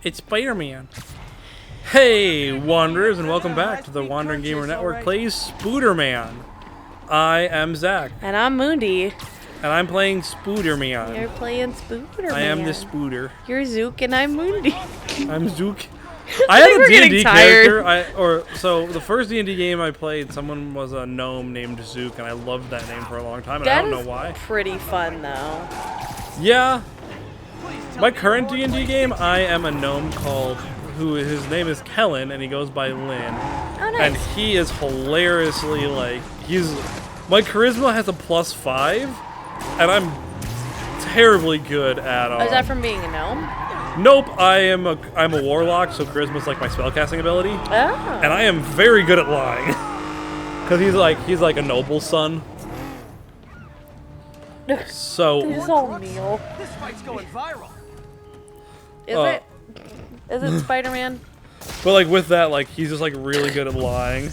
It's Spider-Man. Hey, Wanderers, and welcome back to the Wandering Gamer Network plays Spooderman. I am Zach. And I'm Mandi. And I'm playing Spooderman. You're playing Spooderman. I am the Spooder. You're Zook and I'm Mundi. I'm Zook. I had a D&D character. So the first D&D game I played, someone was a gnome named Zook, and I loved that name for a long time, and I don't know why. Pretty fun, though. Yeah. My current D&D game, I am a gnome his name is Kellen, and he goes by Lynn. Oh, nice. And he is hilariously, my charisma has a +5, and I'm terribly good at is that from being a gnome? Nope, I'm a warlock, so charisma's like my spellcasting ability. Oh. And I am very good at lying. Cause he's like a noble son. So This is all Neil. This fight's going viral. Is it? Is it Spider-Man? But like with that, like he's just like really good at lying.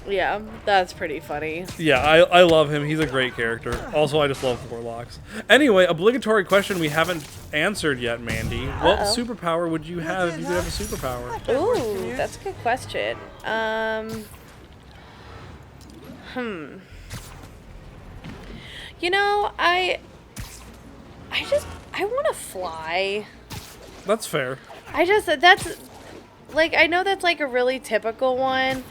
Yeah, that's pretty funny. Yeah, I love him. He's a great character. Also, I just love warlocks. Anyway, obligatory question we haven't answered yet, Mandy. What superpower would you have if you could have a superpower? Ooh, that's a good question. You know, I want to fly. That's fair. I know that's like a really typical one.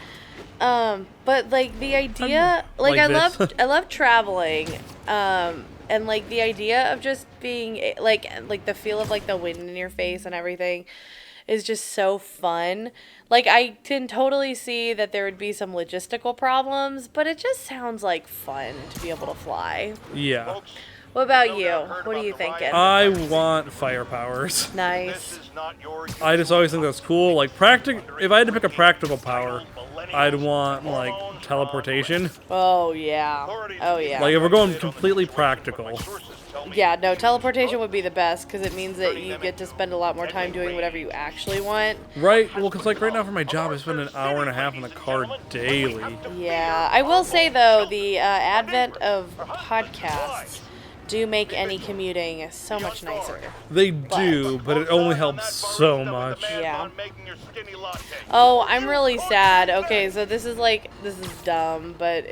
But like the idea, I love traveling. And like the idea of just being like the feel of like the wind in your face and everything is just so fun. Like I can totally see that there would be some logistical problems, but it just sounds like fun to be able to fly. Yeah. What about you? What are you thinking? I want fire powers. Nice. I just always think that's cool. Like if I had to pick a practical power, I'd want like teleportation. Oh yeah. Oh yeah. Like if we're going completely practical. Yeah, no, teleportation would be the best because it means that you get to spend a lot more time doing whatever you actually want. Right. Well, because like right now for my job, I spend an hour and a half in the car daily. Yeah. I will say though, the advent of podcasts do make any commuting so much nicer. They do, but it only helps so much. Yeah. Oh, I'm really sad. Okay, so this is dumb, but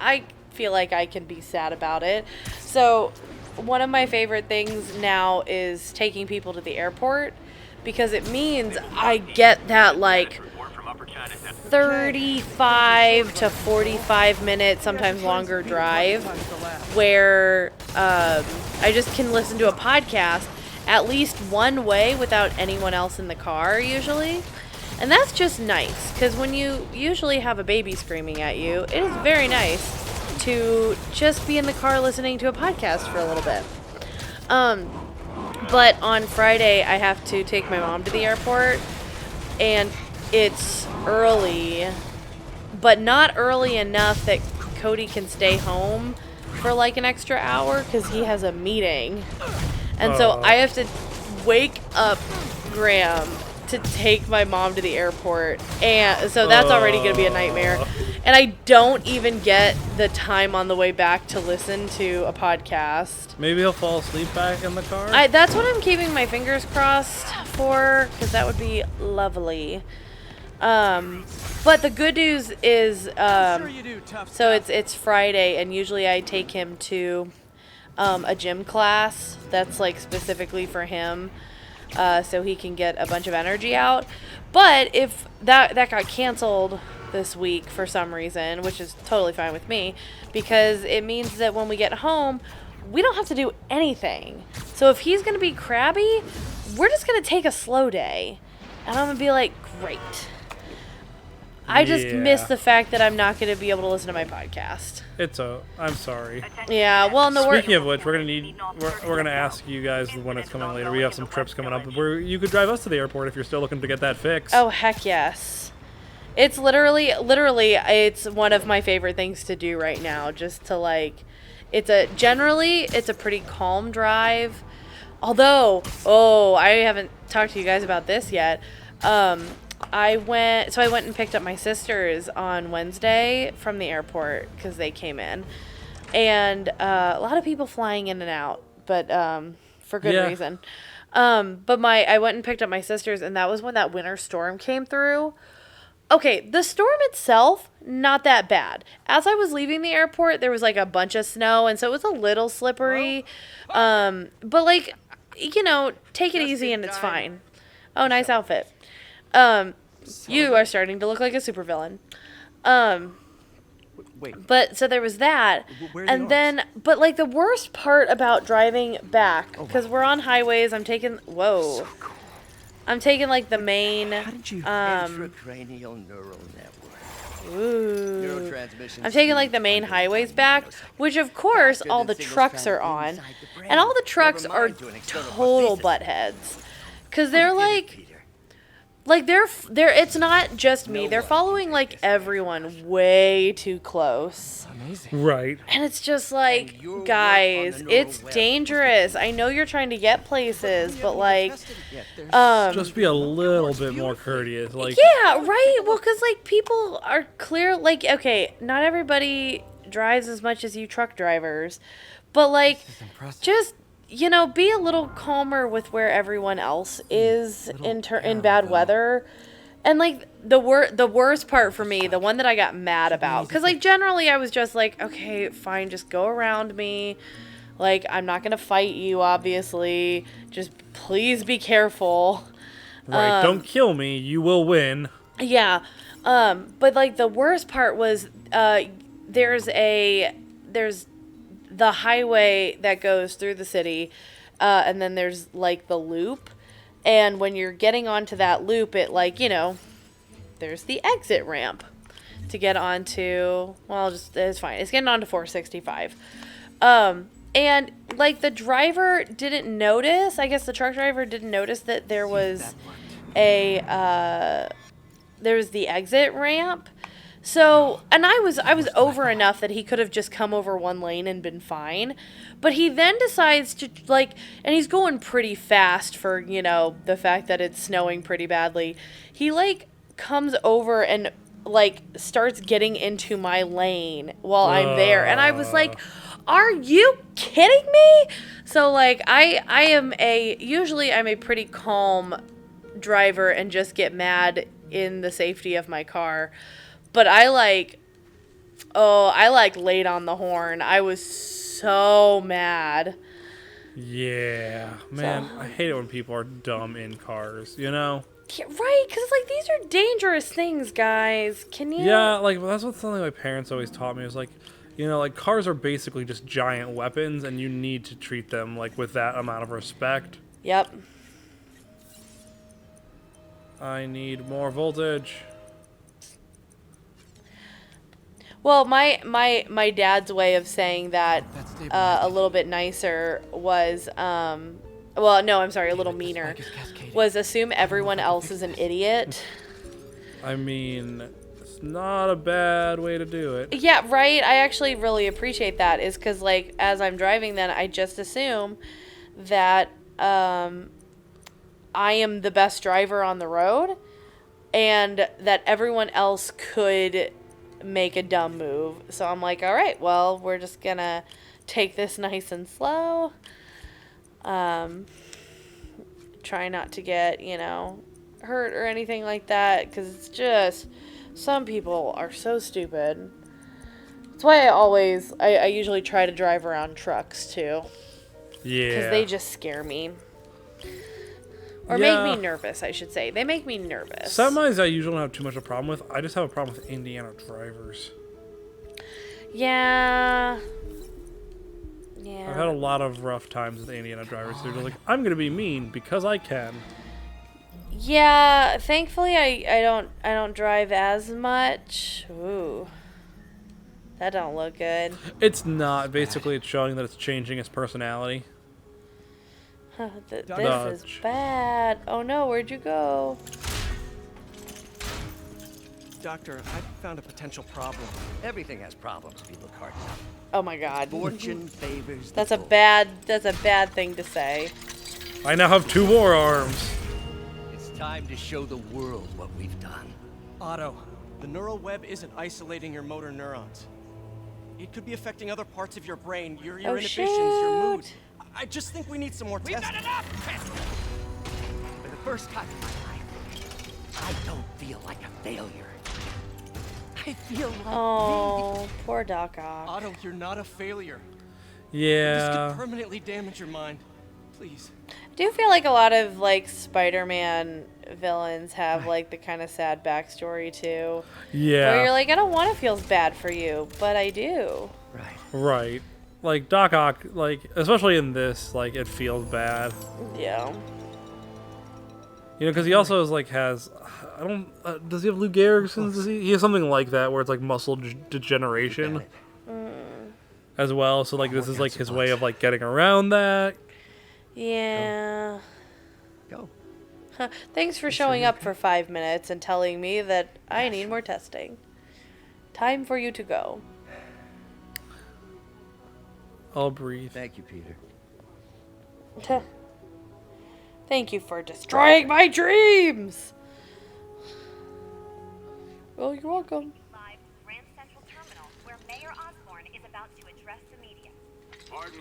I feel like I can be sad about it. So, one of my favorite things now is taking people to the airport because it means I get that like 35 to 45 minute, sometimes longer drive where I just can listen to a podcast at least one way without anyone else in the car usually. And that's just nice because when you usually have a baby screaming at you, it is very nice to just be in the car listening to a podcast for a little bit. But on Friday, I have to take my mom to the airport, and it's early, but not early enough that Cody can stay home for like an extra hour because he has a meeting. And so I have to wake up Graham to take my mom to the airport, and so that's already going to be a nightmare. And I don't even get the time on the way back to listen to a podcast. Maybe he'll fall asleep back in the car? That's what I'm keeping my fingers crossed for, because that would be lovely. But the good news is, so it's Friday, and usually I take him to a gym class that's like specifically for him, so he can get a bunch of energy out. But if that got canceled this week for some reason, which is totally fine with me, because it means that when we get home, we don't have to do anything. So if he's going to be crabby, we're just going to take a slow day. And I'm going to be like, great. I just miss the fact that I'm not going to be able to listen to my podcast. I'm sorry. Yeah, well, no. Speaking of which, we're gonna ask you guys when it's coming later. We have some trips coming up where you could drive us to the airport if you're still looking to get that fixed. Oh heck yes! It's literally, it's one of my favorite things to do right now. Just to it's a pretty calm drive. Although, I haven't talked to you guys about this yet. I went and picked up my sisters on Wednesday from the airport because they came in, and a lot of people flying in and out, but for good reason. But I went and picked up my sister's, and that was when that winter storm came through. Okay, the storm itself, not that bad. As I was leaving the airport, there was like a bunch of snow, and so it was a little slippery. But like, you know, take it easy and it's fine. Oh, nice outfit. You are starting to look like a supervillain. Wait. But so there was that, and then, but like the worst part about driving back, because we're on highways, I'm taking, whoa, I'm taking like the main, Intracranial neural network. ooh, Neurotransmission I'm taking like the main highways back, which of course all the trucks are on, and all the trucks are total buttheads, because they're like they're it's not just me. They're following like everyone way too close. Amazing. Right. And it's just like, guys, it's dangerous. I know you're trying to get places, but like Just be a little bit more courteous. Like, yeah, right? Well, cuz like people are clear, like, okay, not everybody drives as much as you truck drivers, but like just, you know, be a little calmer with where everyone else is in bad weather. And like the worst part for me, the one that I got mad about, because like generally I was just like, okay, fine, just go around me. Like, I'm not gonna fight you, obviously. Just please be careful. right, don't kill me. You will win. Yeah. But like the worst part was there's the highway that goes through the city, and then there's like the loop, and when you're getting onto that loop, it, like, you know, there's the exit ramp to get onto, well, just, it's fine, it's getting onto 465, and like the driver didn't notice, I guess the truck driver didn't notice that there was there was the exit ramp. So, and I was over enough that he could have just come over one lane and been fine. But he then decides to, like, and he's going pretty fast for, you know, the fact that it's snowing pretty badly. He, like, comes over and, like, starts getting into my lane while I'm there. And I was like, are you kidding me? So, like, usually I'm a pretty calm driver and just get mad in the safety of my car. But I laid on the horn. I was so mad. Yeah, man, I hate it when people are dumb in cars, you know? Yeah, right, because, like, these are dangerous things, guys. Can you? Yeah, like, that's what something my parents always taught me. Is like, you know, like, cars are basically just giant weapons, and you need to treat them, like, with that amount of respect. Yep. I need more voltage. Well, my dad's way of saying that a little bit nicer was, well, no, I'm sorry, a little meaner, was assume everyone else is an idiot. I mean, it's not a bad way to do it. Yeah, right? I actually really appreciate that, is because, like, as I'm driving then, I just assume that I am the best driver on the road and that everyone else could make a dumb move. So I'm like, all right, well, we're just gonna take this nice and slow. Try not to get, you know, hurt or anything like that, because it's just, some people are so stupid. That's why I usually try to drive around trucks too. Yeah. Because they just scare me. Or make me nervous, I should say. They make me nervous. Semis I usually don't have too much of a problem with. I just have a problem with Indiana drivers. Yeah. Yeah. I've had a lot of rough times with Indiana drivers. They're just like, I'm going to be mean because I can. Yeah, thankfully I don't drive as much. Ooh. That don't look good. It's not. Basically, it's showing that it's changing its personality. This is bad. Oh no, where'd you go? Doctor, I found a potential problem. Everything has problems if you look hard enough. Oh my god. Fortune favors the That's a bold. bad thing to say. I now have 2 more arms. It's time to show the world what we've done. Otto, the neural web isn't isolating your motor neurons. It could be affecting other parts of your brain, your inhibitions, your mood. I just think we need some more testing. We've got enough! first time in my life, I don't feel like a failure. I feel like Oh, poor Doc Ock. Otto, you're not a failure. This Yeah. could permanently damage your mind. Please. I do feel like a lot of like Spider-Man villains have like the kind of sad backstory too. Yeah. Where you're like, I don't want to feel bad for you, but I do. Right. Right. Like Doc Ock, like especially in this, like it feels bad. Yeah. You know, because he also is like has, I don't, does he have Lou Gehrig's disease? He has something like that where it's like muscle degeneration as well. So like this is like his way of like getting around that. Yeah. Go. Thanks for showing up for 5 minutes and telling me that I need more testing. Time for you to go. I'll breathe. Thank you, Peter. Thank you for destroying my dreams. Well, you're welcome. Live Grand Central Terminal, where Mayor Osborne is about to address the media.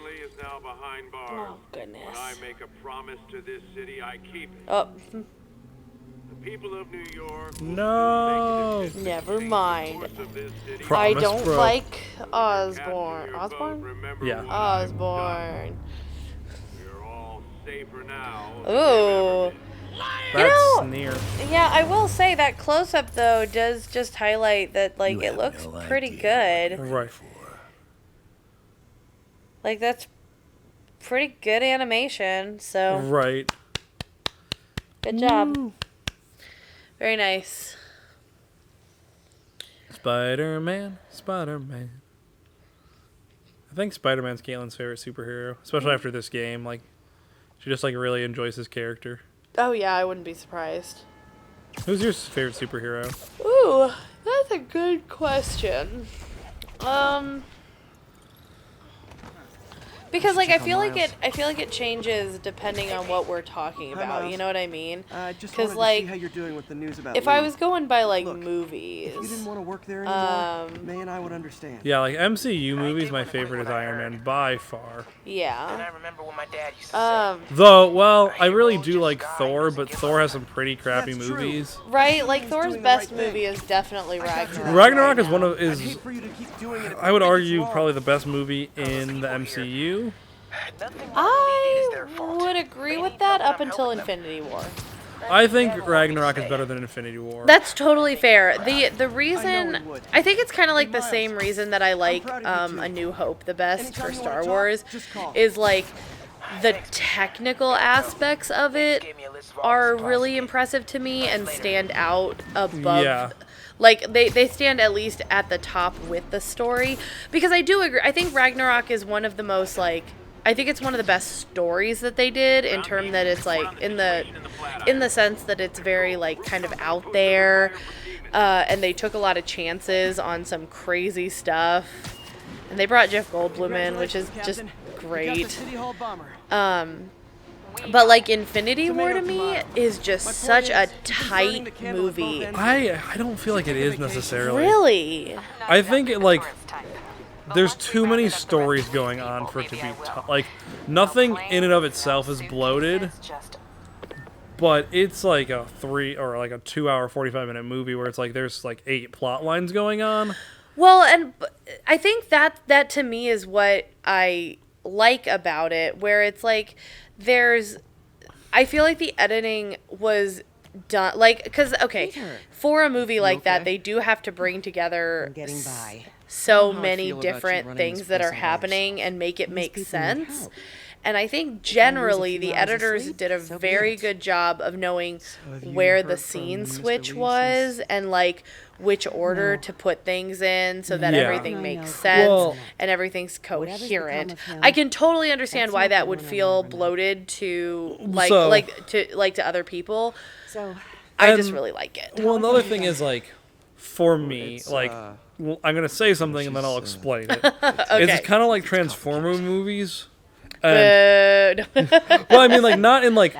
Lee is now behind bars. Oh, goodness. When I make a promise to this city, I keep it. Oh, The people of New York. No. never mind. Pro- I Promise don't broke. like Osborne. Osborne? Yeah. Osborne. We're all safer now. Ooh. That's near. Yeah, I will say that close-up, though, does just highlight that, like, You it have looks no pretty idea. good. Right. Like, that's pretty good animation, so Right. good job. Very nice. Spider-Man, Spider-Man. I think Spider-Man's Caitlin's favorite superhero, especially after this game. Like, she just like really enjoys his character. Oh, yeah, I wouldn't be surprised. Who's your favorite superhero? Ooh, that's a good question. Because like I feel like it changes depending on what we're talking Hi, about. Miles. You know what I mean? Just 'Cause, wanted like, to see how you're doing with the news about If I Lee. was going by like Look, movies, If you didn't want to work there anymore, um, May and I would understand. Yeah, like MCU movies, my favorite is Iron Man by far. And yeah. I remember what my dad used to say. Though, well, I really do like Thor, but Thor has some pretty crappy That's true. movies. Right, like Thor's doing the best right thing. movie is definitely Ragnarok. Ragnarok right is one now. of I'd is hate for you to keep doing it if I you would think it's argue wrong. probably the best movie in the MCU. Nothing more needed is I their fault. would agree They with need that help, up and I'm until helping them. Infinity War. I think Ragnarok is better than Infinity War. That's totally fair. The I reason know it would. I think it's kind of like Hey, the Miles, same reason that I like proud of you, too. A New Hope the best Anytime for you Star wanna talk, Wars just call. is like the technical aspects of it Gave me a list of all the are supplies really to get. impressive to me and stand out above Yeah. like they stand at least at the top with the story because I do agree. I think Ragnarok is one of the most like I think it's one of the best stories that they did in terms that it's like in the sense that it's very like kind of out there and they took a lot of chances on some crazy stuff and they brought Jeff Goldblum in, which is Congratulations, just Captain. You got the great. City Hall bomber. But like Infinity War to Tomato, me tomato. is just My such point a is, you've been burning the tight candle at both movie. ends. I don't feel like it is necessarily. Really? I think it like there's too many stories going on for it to be like nothing in and of itself is bloated, but it's like a 2-hour 45-minute movie where it's like there's like 8 plot lines going on. Well, and I think that to me is what I like about it, where it's like I feel like the editing was done like because okay, for a movie like that they do have to bring together Getting by. so how I many feel about you different running things this that place are of ours. happening and make it make people need sense. help. And I think generally few the hours of editors sleep, did a so be very it. good job of knowing have you where the heard from scene Mr. switch Lee was since- and like which order to put things in so that Yeah. everything I makes know. sense Well- and everything's Whatever's become coherent. of him, I can totally understand that's why not that the would one I feel wanna know. bloated to to other people. So, I just And- really like it. Well, another thing is like for me, It's, like well, I'm gonna say something and then I'll explain it. It's kind of like Transformer movies. And, well, I mean, like not in like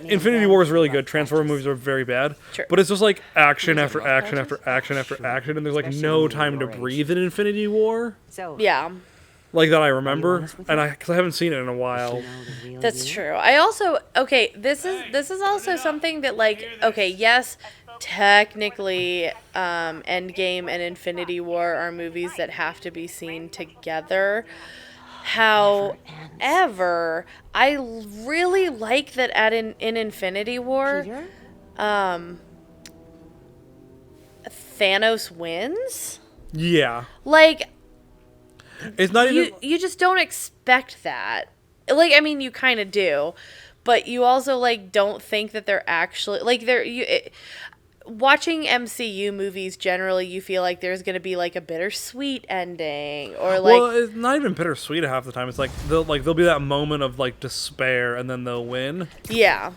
Infinity War is really good. Transformer movies are very bad. Sure. But it's just like action after action after action after action, and there's like no time to breathe in Infinity War. so Yeah. like that I remember, and because I haven't seen it in a while. That's true. I also this is also something that like yes, technically Endgame and Infinity War are movies that have to be seen together. However, I really like that in Infinity War Thanos wins. Yeah. Like It's not even you just don't expect that. Like, I mean, you kind of do, but you also like don't think that they're actually like watching MCU movies generally you feel like there's going to be like a bittersweet ending or like well, it's not even bittersweet half the time. It's like there'll be that moment of like despair and then they'll win. yeah.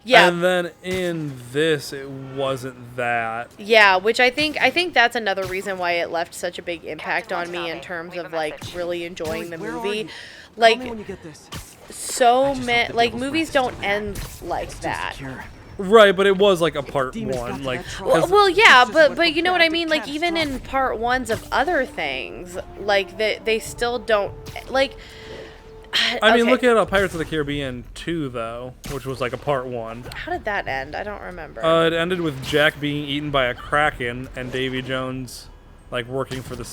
And then in this it wasn't that. Yeah, which I think that's another reason why it left such a big impact on me in terms of like really enjoying the movie. Like When you get this. so many like movies don't end like that. Right, but it was like a part one, like. Well, yeah, but you know what I mean. Like even in part ones of other things, like they still don't like. I mean, look at Pirates of the Caribbean 2, though, which was like a part one. How did that end? I don't remember. It ended with Jack being eaten by a kraken and Davy Jones, like working for the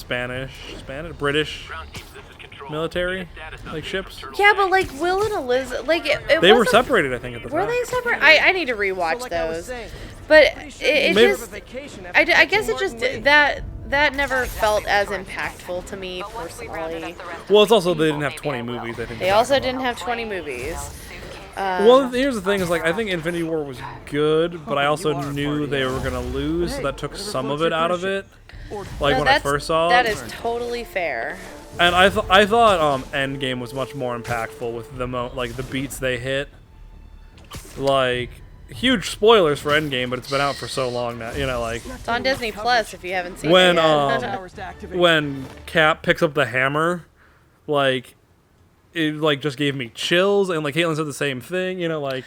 British military, like ships. Yeah, but like Will and Elizabeth, like they were separated, I think, at the time. Were they separate? I need to rewatch those. But it just, I guess it just that never felt as impactful to me personally. Well, it's also they didn't have 20 movies. I think they also didn't have 20 movies. Well, here's the thing: is like I think Infinity War was good, but I also knew they were gonna lose, so that took some of it out of it. Like when I first saw it. That is totally fair. And I thought Endgame was much more impactful with the beats they hit. Like huge spoilers for Endgame, but it's been out for so long now. You know, like it's on Disney Plus if you haven't seen it yet. When Cap picks up the hammer, like it like just gave me chills, and like Caitlin said the same thing. You know, like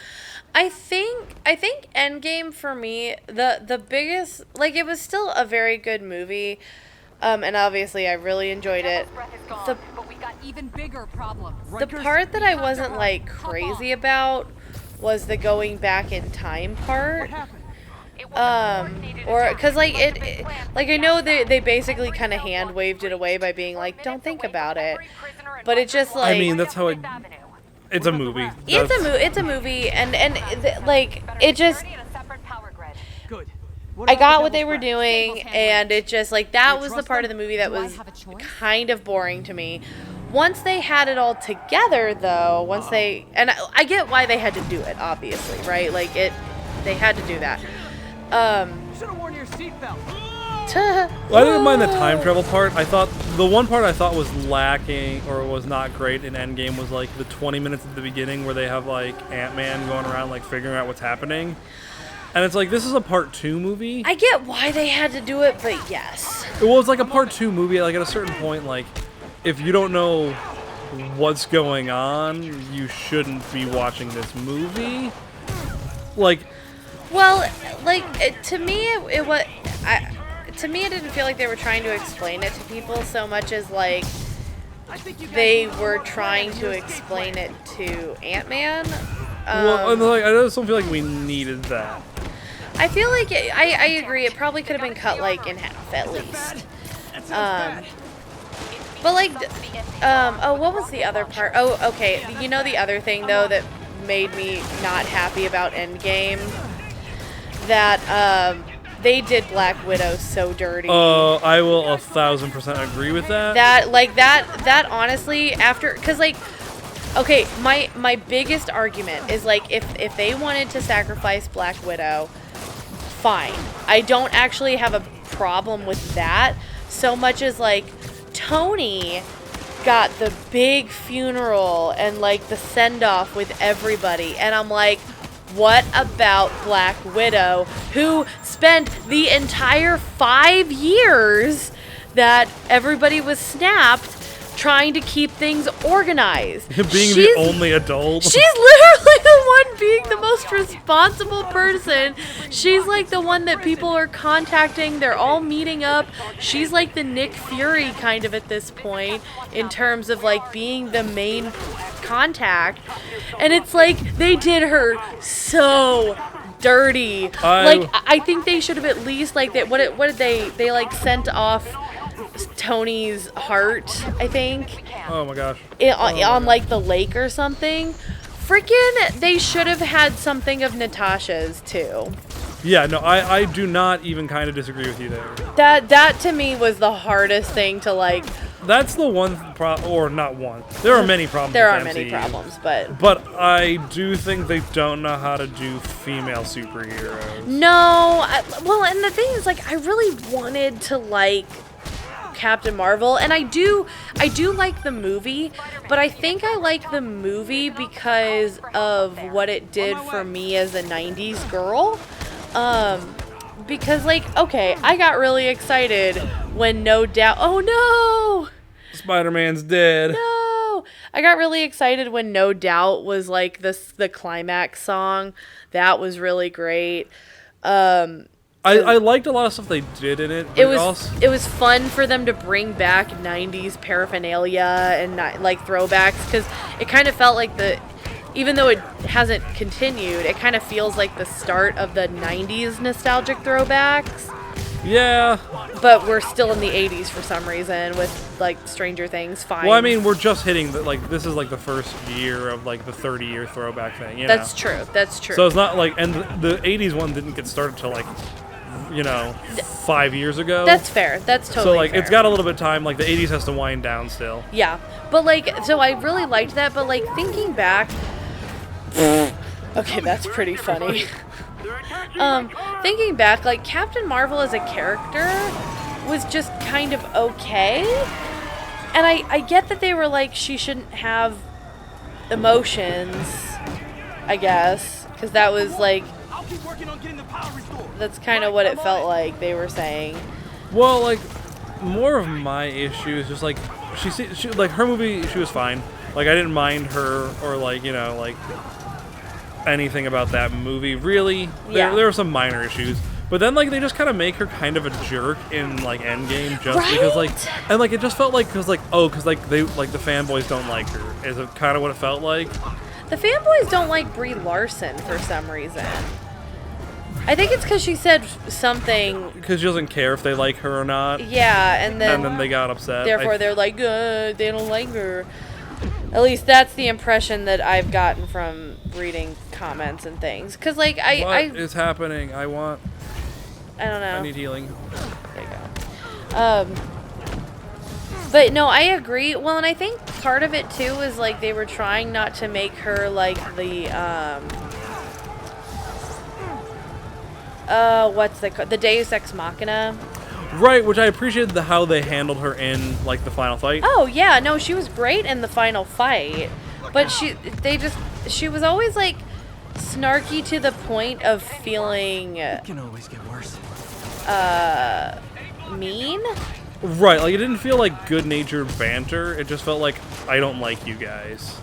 I think Endgame for me the biggest like it was still a very good movie. And obviously I really enjoyed it. The part that I wasn't like crazy about was the going back in time part. Or because like it like I know they basically kind of hand waved it away by being like don't think about it, but it just like I mean that's how it's a movie. It's a movie and like it just. I got what they were doing, and it just, like, that was the part of the movie that was kind of boring to me. Once they had it all together, though, and I get why they had to do it, obviously, right? Like, they had to do that. You should have worn your seatbelt. Well, I didn't mind the time travel part. I thought, the one part I thought was lacking, or was not great in Endgame was, like, the 20 minutes at the beginning where they have, like, Ant-Man going around, like, figuring out what's happening. And it's like, this is a part 2 movie. I get why they had to do it, but yes. Well, it's like a part 2 movie. Like, at a certain point, like, if you don't know what's going on, you shouldn't be watching this movie. Like... Well, like, to me, it was... to me, it didn't feel like they were trying to explain it to people so much as, like, they were trying to explain it to Ant-Man. Well, like, I just don't feel like we needed that. I feel like I agree. It probably could have been cut like in half at least. But like, what was the other part? Oh, okay. You know the other thing though that made me not happy about Endgame? That they did Black Widow so dirty. I will 1,000% agree with that. That honestly cause like. Okay, my biggest argument is like if they wanted to sacrifice Black Widow, fine. I don't actually have a problem with that so much as like Tony got the big funeral and like the send-off with everybody and I'm like, what about Black Widow who spent the entire 5 years that everybody was snapped trying to keep things organized. Being the only adult. She's literally the one being the most responsible person. She's like the one that people are contacting. They're all meeting up. She's like the Nick Fury kind of at this point in terms of like being the main contact. And it's like they did her so dirty. Like I think they should have at least like what did they like sent off Tony's heart, I think. Oh my gosh. On like the lake or something. Freaking, they should have had something of Natasha's too. Yeah, no, I do not even kind of disagree with you there. That to me was the hardest thing to like. That's the one or not one. There are many problems. There are with many MCU, problems, but I do think they don't know how to do female superheroes. No, well, and the thing is, like, I really wanted to like Captain Marvel, and I do like the movie, but I think I like the movie because of what it did for me as a 90s girl. Because like, okay, I got really excited when No Doubt, oh no! Spider-Man's dead. No! I got really excited when No Doubt was like the climax song. That was really great. I liked a lot of stuff they did in it. But it was fun for them to bring back 90s paraphernalia and like throwbacks, because it kind of felt like even though it hasn't continued, it kind of feels like the start of the 90s nostalgic throwbacks. Yeah. But we're still in the 80s for some reason with like Stranger Things. Fine. Well, I mean, we're just hitting this is like the first year of like the 30-year throwback thing. You know? That's true. That's true. So it's not like, and the 80s one didn't get started till like, 5 years ago. That's fair. That's totally so like fair. It's got a little bit of time. Like the 80s has to wind down still. Yeah, but like, so I really liked that. But like thinking back, okay, that's pretty funny. Thinking back, like Captain Marvel as a character was just kind of okay, and I get that they were like she shouldn't have emotions, I guess, because that was like. That's kind of what it felt like they were saying. Well, like, more of my issue is just like she like her movie. She was fine. Like I didn't mind her or like like anything about that movie really. Yeah. There were some minor issues, but then like they just kind of make her kind of a jerk in like Endgame just because like and like it just felt like because like they like the fanboys don't like her is kind of what it felt like. The fanboys don't like Brie Larson for some reason. I think it's because she said something. Because she doesn't care if they like her or not. Yeah, and then they got upset. Therefore, they're like, they don't like her. At least that's the impression that I've gotten from reading comments and things. Because, like, what is happening? I don't know. I need healing. There you go. But no, I agree. Well, and I think part of it too is like they were trying not to make her like the what's the Deus Ex Machina. Right, which I appreciated how they handled her in like the final fight. Oh yeah, no, she was great in the final fight, but she was always like snarky to the point of feeling. It can always get worse. Mean. Right, like it didn't feel like good-natured banter. It just felt like I don't like you guys.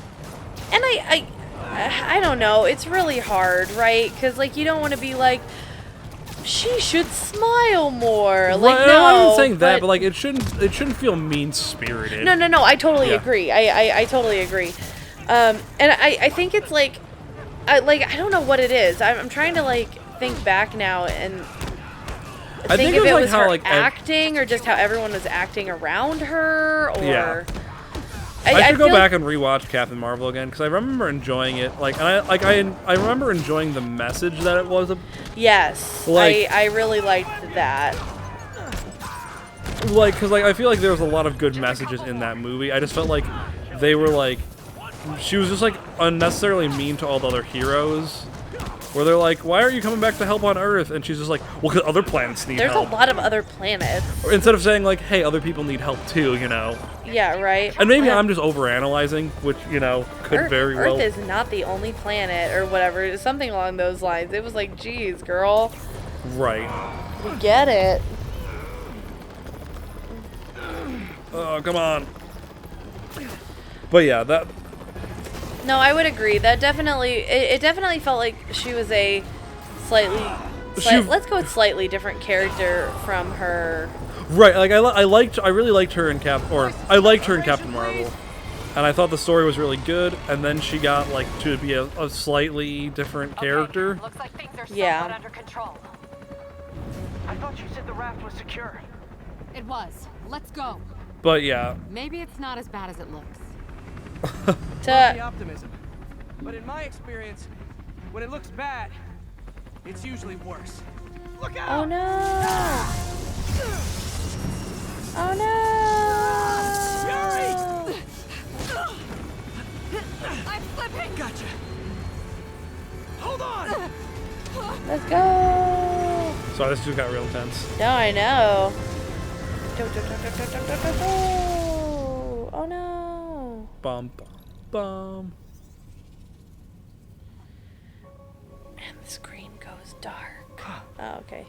And I don't know. It's really hard, right? Because like you don't want to be like. She should smile more. Like right, no, I'm not saying that, but like it shouldn't feel mean-spirited. No. I totally agree. I totally agree. And I think it's like, I don't know what it is. I'm trying to like think back now and think if it was her acting or just how everyone was acting around her or. Yeah. I should go back and rewatch Captain Marvel again because I remember enjoying it. Like, and I remember enjoying the message that it was. Yes, like, I really liked that. Like, because like I feel like there was a lot of good messages in that movie. I just felt like they were like, she was just like unnecessarily mean to all the other heroes. Where they're like, why aren't you coming back to help on Earth? And she's just like, well, because other planets need help. There's a lot of other planets. Or instead of saying like, hey, other people need help too, Yeah, right. And maybe I'm just overanalyzing, which, could very well. Earth is not the only planet or whatever. Something along those lines. It was like, geez, girl. Right. We get it. Oh, come on. But yeah, that No, I would agree. That definitely, it definitely felt like she was a let's go with slightly different character from her. right. Like I really liked her in I liked her in Captain Marvel, and I thought the story was really good. And then she got like to be a slightly different character. Looks like things are Yeah. somewhat under control. I thought you said the raft was secure. It was. Let's go. But yeah, Maybe it's not as bad as it looks. The To, optimism. But in my experience, when it looks bad, it's usually worse. Look out! oh no! Oh no! I'm slipping. Gotcha. Hold on! Let's go! so this just got real intense. No, I know. Oh no! Bum bum bum. And the screen goes dark. Oh, okay.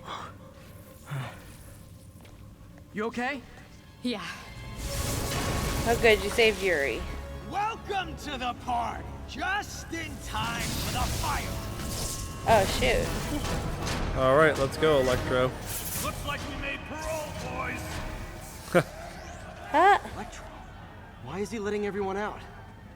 You okay? Yeah. Oh, good. You saved Yuri. Welcome to the party. Just in time for the fire. Oh shoot. All right, let's go, Electro. Looks like we made parole, boys. Huh? Electro. Why is he letting everyone out?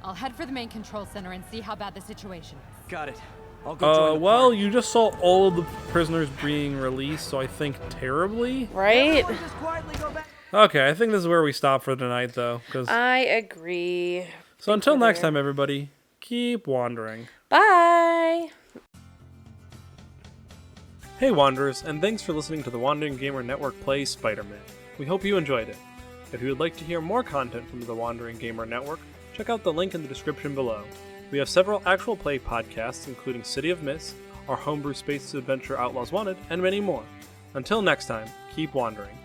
I'll head for the main control center and see how bad the situation is. Got it. I'll go join the Well, party. you just saw all of the prisoners being released, so I think terribly. Right? Everyone just quietly go back. Okay, I think this is where we stop for tonight, though. I agree. So until we're next there. time, everybody, keep wandering. Bye! Hey, Wanderers, and thanks for listening to the Wandering Gamer Network play Spider-Man. We hope you enjoyed it. If you would like to hear more content from the Wandering Gamer Network, check out the link in the description below. We have several actual play podcasts, including City of Mist, our homebrew space adventure Outlaws Wanted, and many more. Until next time, keep wandering.